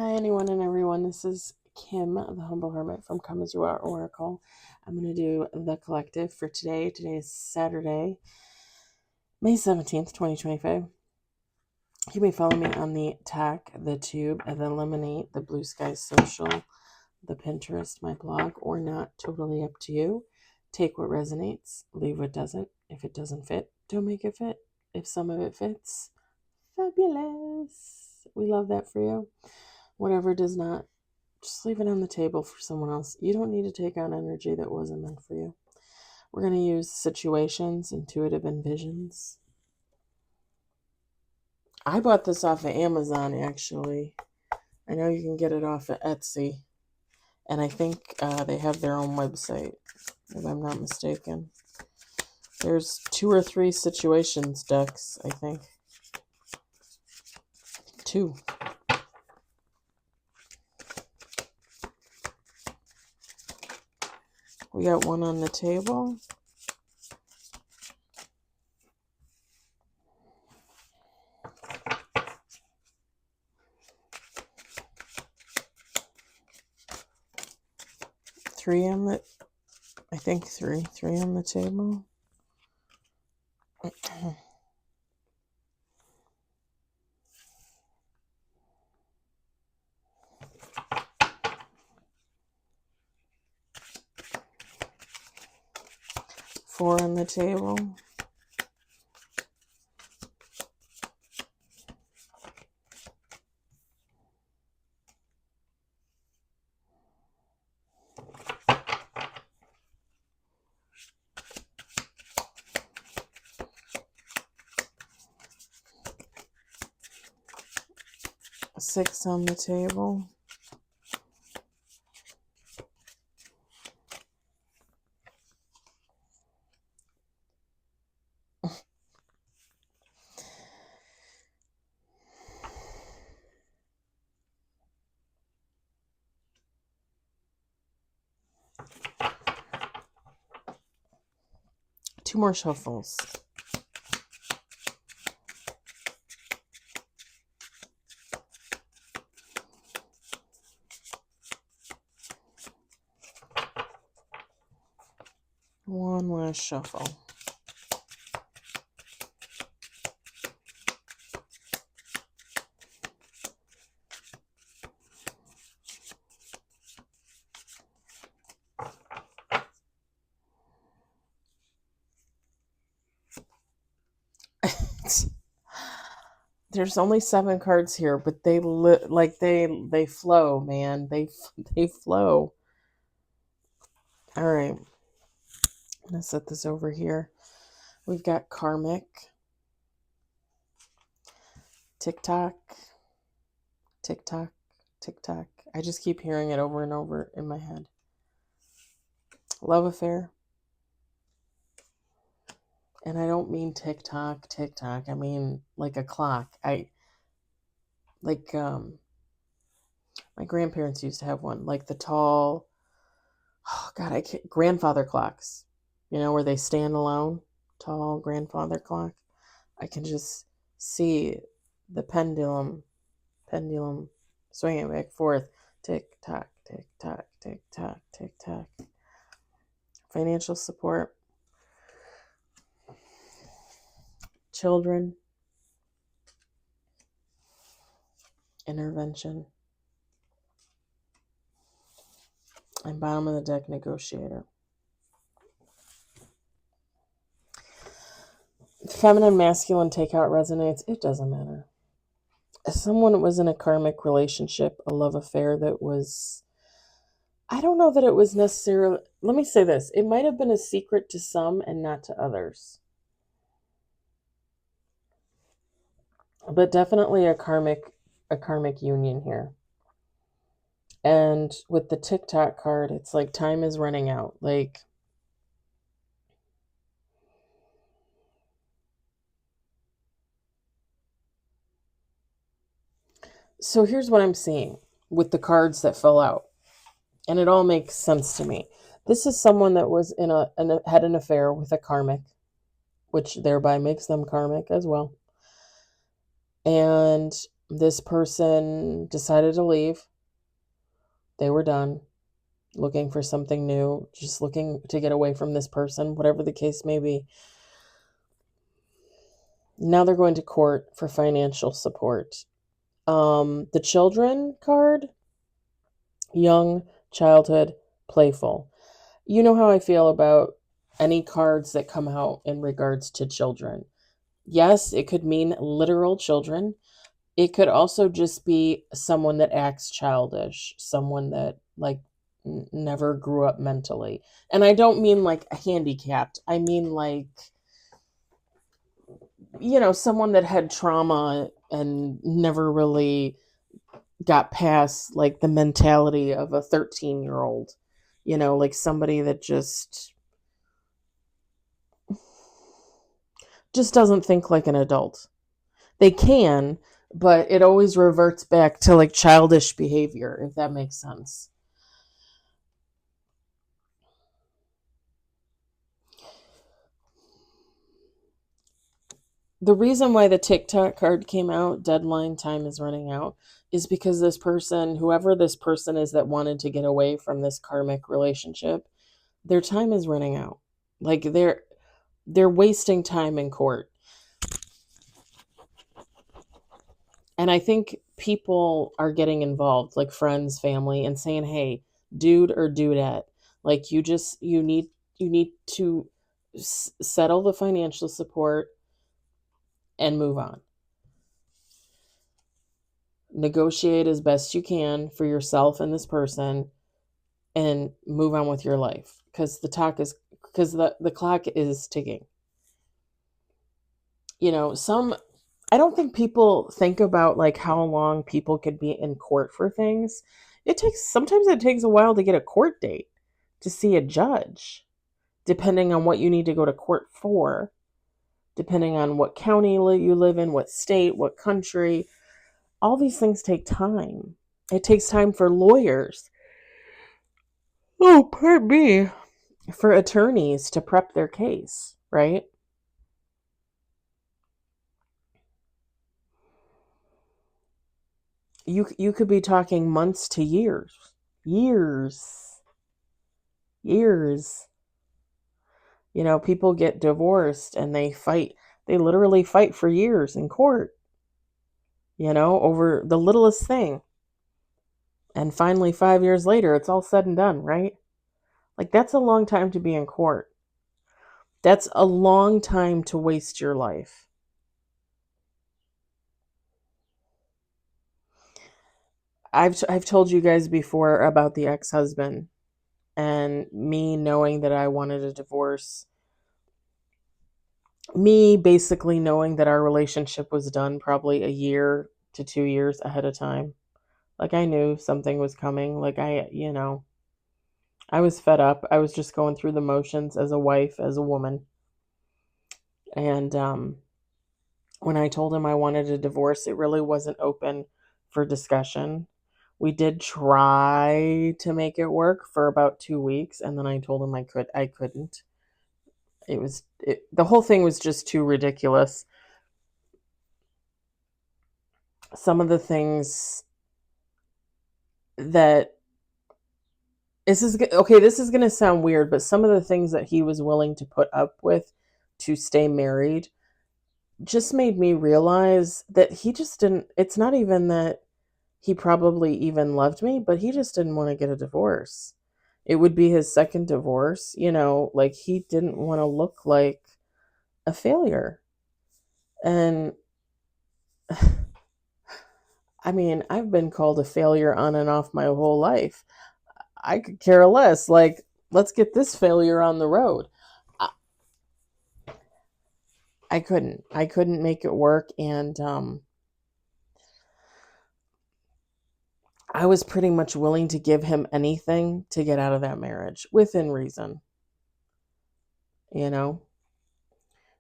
Hi, anyone and everyone. This is Kim, the Humble Hermit from Come As You Are Oracle. I'm going to do the collective for today. Today is Saturday, May 17th, 2025. You may follow me on the TAC, the Tube, the Lemonade, the Blue Sky Social, the Pinterest, my blog, or not. Totally up to you. Take what resonates, leave what doesn't. If it doesn't fit, don't make it fit. If some of it fits, fabulous. We love that for you. Whatever does not, just leave it on the table for someone else. You don't need to take on energy that wasn't meant for you. We're going to use situations, intuitive envisions. I bought this off of Amazon, actually. I know you can get it off of Etsy. And I think they have their own website, if I'm not mistaken. There's 2 or 3 situations decks, I think. 2. We got one on the table. Three on the table. 4 on the table. 6 on the table. Two more shuffles. One last shuffle. There's only 7 cards here, but they flow, man. They flow. All right. I'm going to set this over here. We've got karmic, tick-tock, tick-tock, tick-tock. I just keep hearing it over and over in my head. Love affair. And I don't mean tick-tock, tick-tock. I mean like a clock. My grandparents used to have one, like the tall, grandfather clocks, where they stand alone, tall grandfather clock. I can just see the pendulum swinging back and forth, tick tock, tick tock, tick tock, tick tock. Financial support, children, intervention, and bottom of the deck, negotiator. Feminine, masculine, takeout resonates. It doesn't matter. Someone was in a karmic relationship, a love affair that was, I don't know that it was necessarily, let me say this, it might have been a secret to some and not to others. But definitely a karmic union here. And with the TikTok card, it's like time is running out. Like, so here's what I'm seeing with the cards that fell out. And it all makes sense to me. This is someone that was had an affair with a karmic, which thereby makes them karmic as well. And This person decided to leave. They were done looking for something new, just looking to get away from this person, whatever the case may be. Now they're going to court for financial support. The children card, young, childhood, playful. You know how I feel about any cards that come out in regards to children. Yes, it could mean literal children. It could also just be someone that acts childish, someone that like never grew up mentally. And I don't mean like handicapped. I mean like, someone that had trauma and never really got past like the mentality of a 13-year-old. Like somebody that just doesn't think like an adult. They can, but it always reverts back to like childish behavior, if that makes sense. The reason why the TikTok card came out, deadline time is running out, is because this person, whoever this person is that wanted to get away from this karmic relationship, their time is running out. Like they're wasting time in court. And I think people are getting involved, like friends, family, and saying, "Hey, dude or dudette, like you need to settle the financial support and move on. Negotiate as best you can for yourself and this person and move on with your life because the clock is ticking." Some I don't think people think about like how long people could be in court for things. Sometimes it takes a while to get a court date to see a judge, depending on what you need to go to court for, depending on what county you live in, what state, what country. All these things take time. It takes time for lawyers. Oh, pardon me. For attorneys to prep their case, right? You could be talking months to years. Years. Years. People get divorced and they fight. They literally fight for years in court, over the littlest thing. And finally 5 years later, it's all said and done, right? Like that's a long time to be in court. That's a long time to waste your life. I've told you guys before about the ex-husband and me knowing that I wanted a divorce. Me basically knowing that our relationship was done probably a year to 2 years ahead of time. Like I knew something was coming. Like I was fed up. I was just going through the motions as a wife, as a woman. And when I told him I wanted a divorce, it really wasn't open for discussion. We did try to make it work for about 2 weeks, and then I told him I couldn't. The whole thing was just too ridiculous. Some of the things that this is okay, this is going to sound weird, but some of the things that he was willing to put up with to stay married just made me realize that he just didn't. It's not even that he probably even loved me, but he just didn't want to get a divorce. It would be his second divorce, like he didn't want to look like a failure. And I mean, I've been called a failure on and off my whole life. I could care less. Like, let's get this failure on the road. I, I couldn't. I couldn't make it work. And I was pretty much willing to give him anything to get out of that marriage within reason, you know?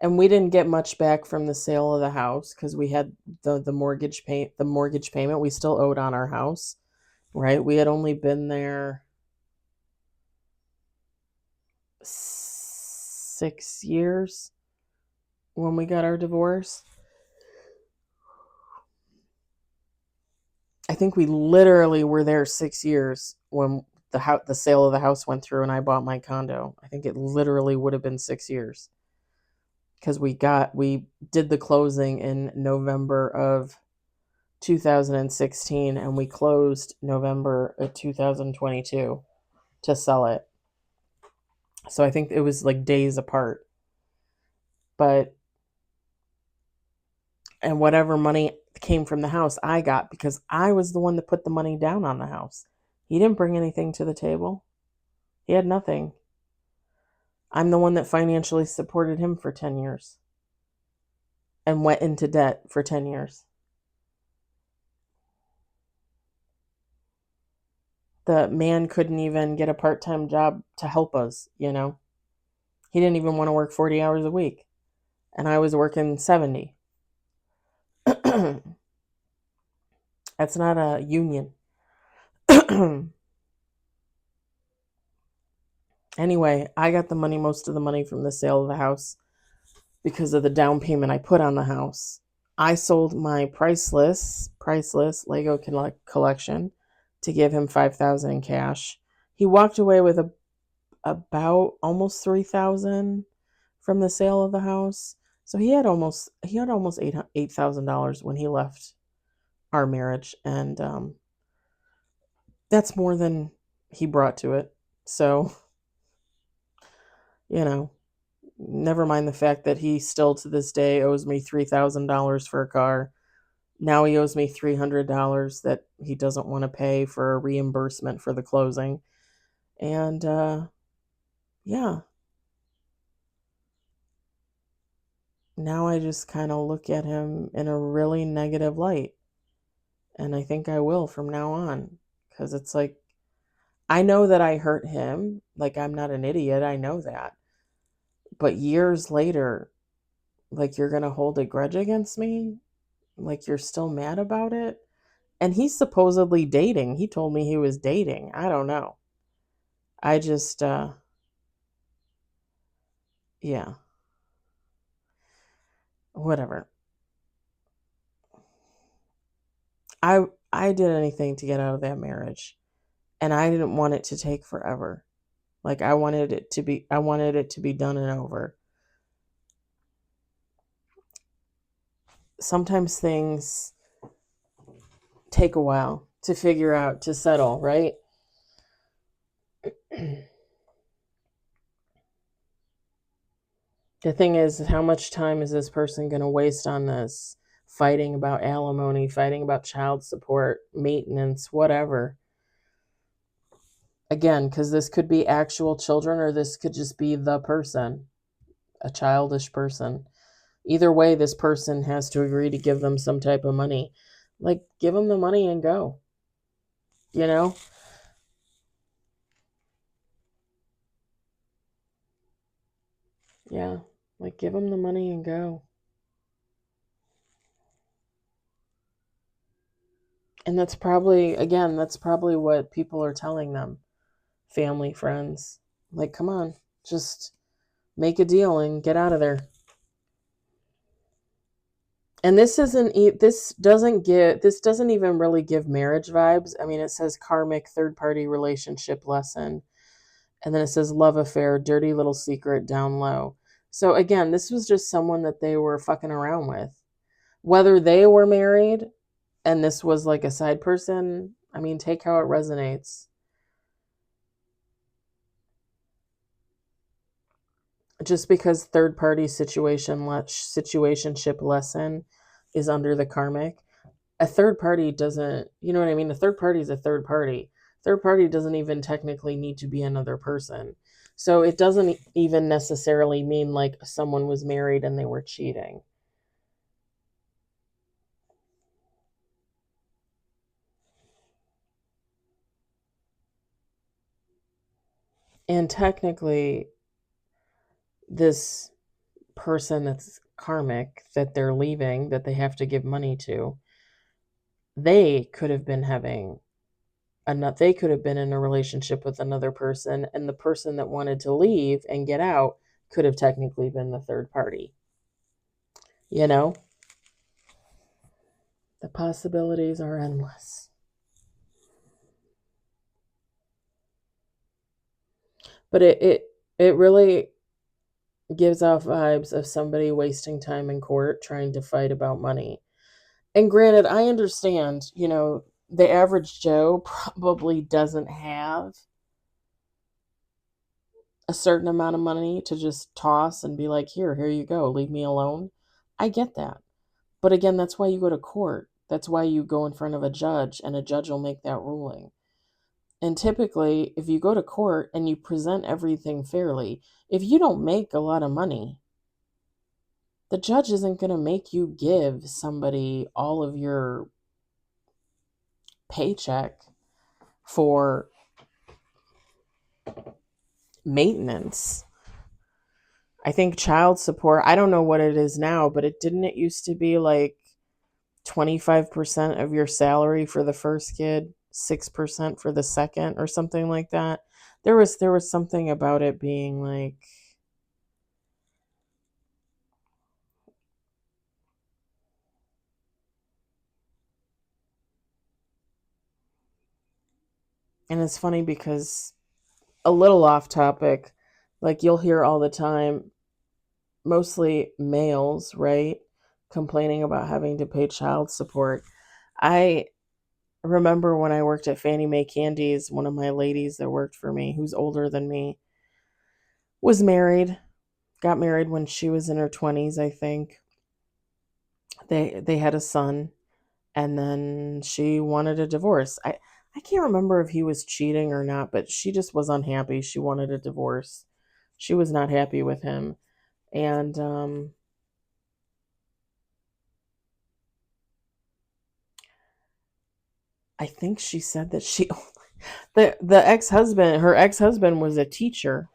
And we didn't get much back from the sale of the house because we had the mortgage payment we still owed on our house, right? We had only been there 6 years when we got our divorce. I think we literally were there 6 years when the sale of the house went through and I bought my condo. I think it literally would have been 6 years, because we did the closing in November of 2016 and we closed November of 2022 to sell it. So I think it was like days apart. And whatever money came from the house, I got, because I was the one that put the money down on the house. He didn't bring anything to the table. He had nothing. I'm the one that financially supported him for 10 years and went into debt for 10 years. The man couldn't even get a part-time job to help us, you know. He didn't even want to work 40 hours a week, and I was working 70. That's not a union. Anyway, I got most of the money from the sale of the house because of the down payment I put on the house. I sold my priceless Lego collection to give him $5,000 in cash. He walked away with about almost $3,000 from the sale of the house. So he had almost $8,000 when he left our marriage, and that's more than he brought to it. So, you know, never mind the fact that he still to this day owes me $3,000 for a car. Now he owes me $300 that he doesn't want to pay for a reimbursement for the closing. And yeah. Now I just kind of look at him in a really negative light. And I think I will from now on. Because it's like, I know that I hurt him. Like, I'm not an idiot. I know that. But years later, like, you're going to hold a grudge against me? Like, you're still mad about it? And he's supposedly dating. He told me he was dating. I don't know. I just, yeah, whatever. I did anything to get out of that marriage, and I didn't want it to take forever. Like, I wanted it to be done and over. Sometimes things take a while to figure out, to settle, right? The thing is, how much time is this person going to waste on this? Fighting about alimony, fighting about child support, maintenance, whatever. Again, because this could be actual children, or this could just be the person, a childish person. Either way, this person has to agree to give them some type of money. Like, give them the money and go. You know? Yeah. Like, give them the money and go. And that's probably what people are telling them. Family, friends. Like, come on, just make a deal and get out of there. And this doesn't even really give marriage vibes. I mean, it says karmic third party relationship lesson. And then it says love affair, dirty little secret down low. So again, this was just someone that they were fucking around with. Whether they were married and this was like a side person, I mean, take how it resonates. Just because third party situationship lesson is under the karmic, a third party doesn't, you know what I mean? A third party is a third party. Third party doesn't even technically need to be another person. So it doesn't even necessarily mean like someone was married and they were cheating. And technically, this person that's karmic, that they're leaving, that they have to give money to, they could have been they could have been in a relationship with another person, and the person that wanted to leave and get out could have technically been the third party. You know? The possibilities are endless. But it really gives off vibes of somebody wasting time in court trying to fight about money. And granted, I understand, the average Joe probably doesn't have a certain amount of money to just toss and be like, here you go, leave me alone. I get that. But again, that's why you go to court. That's why you go in front of a judge, and a judge will make that ruling. And typically, if you go to court and you present everything fairly, if you don't make a lot of money, the judge isn't going to make you give somebody all of your paycheck for maintenance. I think child support, I don't know what it is now, but it used to be like 25% of your salary for the first kid, 6% for the second, or something like that. There was something about it being like, and it's funny because, a little off topic, like you'll hear all the time, mostly males, right, complaining about having to pay child support. I remember when I worked at Fannie Mae Candies, one of my ladies that worked for me, who's older than me, was married, got married when she was in her 20s, I think. They had a son, and then she wanted a divorce. I can't remember if he was cheating or not, but she just was unhappy. She wanted a divorce. She was not happy with him. And I think she said that the ex-husband, her ex-husband was a teacher,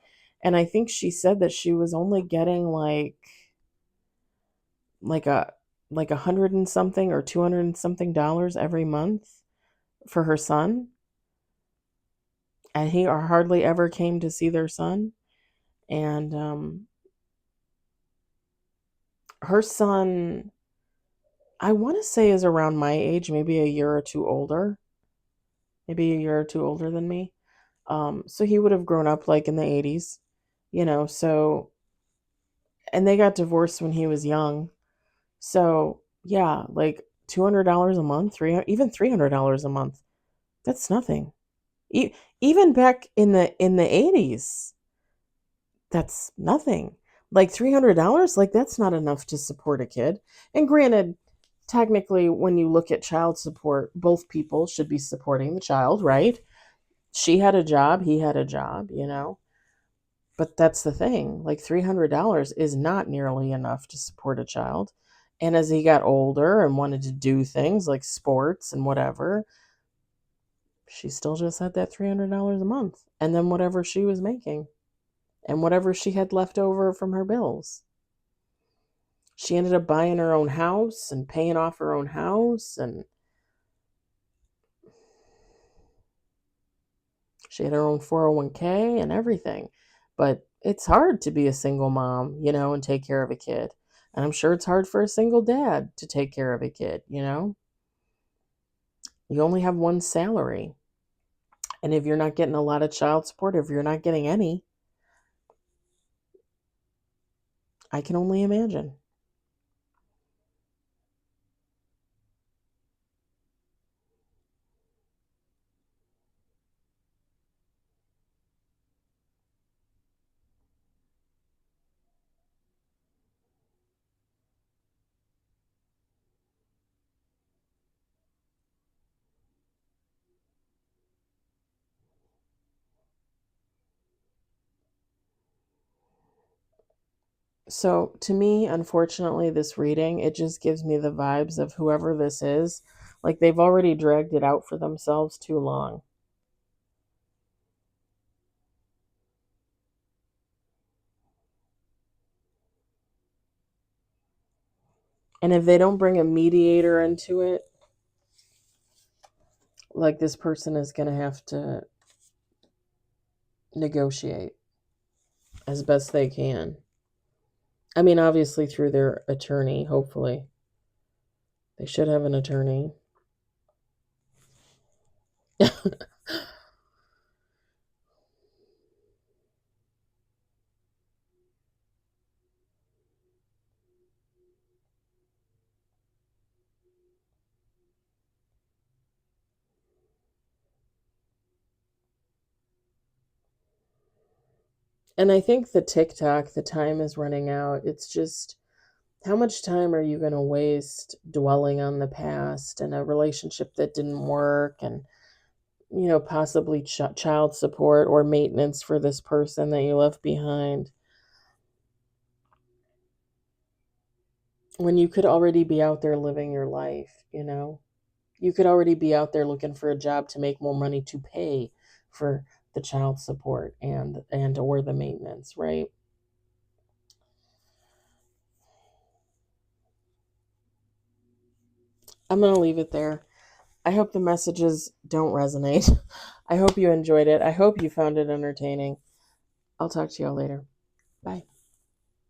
and I think she said that she was only getting like a like 100 and something or 200 and something dollars every month for her son, and he hardly ever came to see their son. And her son, I want to say, is around my age, maybe a year or two older, maybe a year or two older than me. So he would have grown up like in the 80s, so, and they got divorced when he was young. So, yeah, like $200 a month, 300, even $300 a month. That's nothing. Even back in the 80s, that's nothing. Like $300, like that's not enough to support a kid. And granted, technically, when you look at child support, both people should be supporting the child, right? She had a job, he had a job. But that's the thing. Like $300 is not nearly enough to support a child. And as he got older and wanted to do things like sports and whatever, she still just had that $300 a month. And then whatever she was making and whatever she had left over from her bills. She ended up buying her own house and paying off her own house, and she had her own 401k and everything. But it's hard to be a single mom, and take care of a kid. And I'm sure it's hard for a single dad to take care of a kid. You only have one salary. And if you're not getting a lot of child support, if you're not getting any, I can only imagine. So to me, unfortunately, this reading, it just gives me the vibes of whoever this is. Like they've already dragged it out for themselves too long. And if they don't bring a mediator into it, like this person is going to have to negotiate as best they can. I mean, obviously through their attorney, hopefully. They should have an attorney. And I think the TikTok, the time is running out. It's just, how much time are you going to waste dwelling on the past and a relationship that didn't work, and possibly child support or maintenance for this person that you left behind, when you could already be out there living your life. You could already be out there looking for a job to make more money to pay for the child support and or the maintenance, right? I'm going to leave it there. I hope the messages don't resonate. I hope you enjoyed it. I hope you found it entertaining. I'll talk to y'all later. Bye.